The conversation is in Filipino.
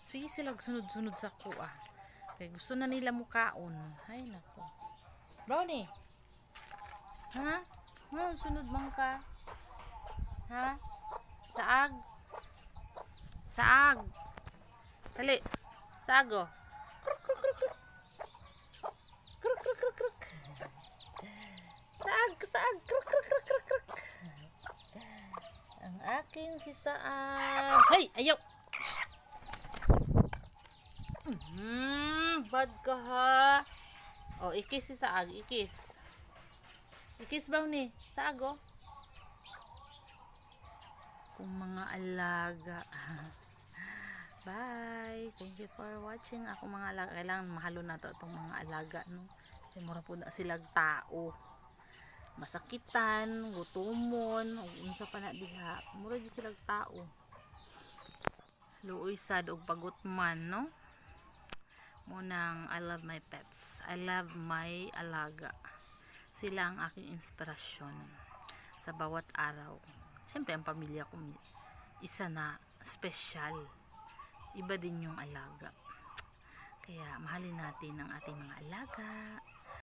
Sige sila sunod-sunod sa kuha. Kaya gusto na nila mukaon. Ay nako. Brownie. Ha? Sunod man ka. Ha? Saag. Saag. Dali. Saag oh. Kruk kruk kruk kruk. Saag, saag. Kruk kruk kruk kruk kruk. Ang aking si Saag. Hey, ayaw. Bad ka ha. Oh, ikis si Saag, ikis. Ikis Brownie. Saag oh. Kung mga alaga. Bye. Thank you for watching. Ako mga alaga. Kailangan mahalo na to itong mga alaga. No? Kasi mura po na silang tao. Masakitan, gutumon, unsa pa na diha. Mura di silang tao. Luoy sad og pagutman, no? Munang I love my pets. I love my alaga. Sila ang aking inspirasyon sa bawat araw. Siyempre ang pamilya ko isa na special. Iba din yung alaga. Kaya mahalin natin ang ating mga alaga.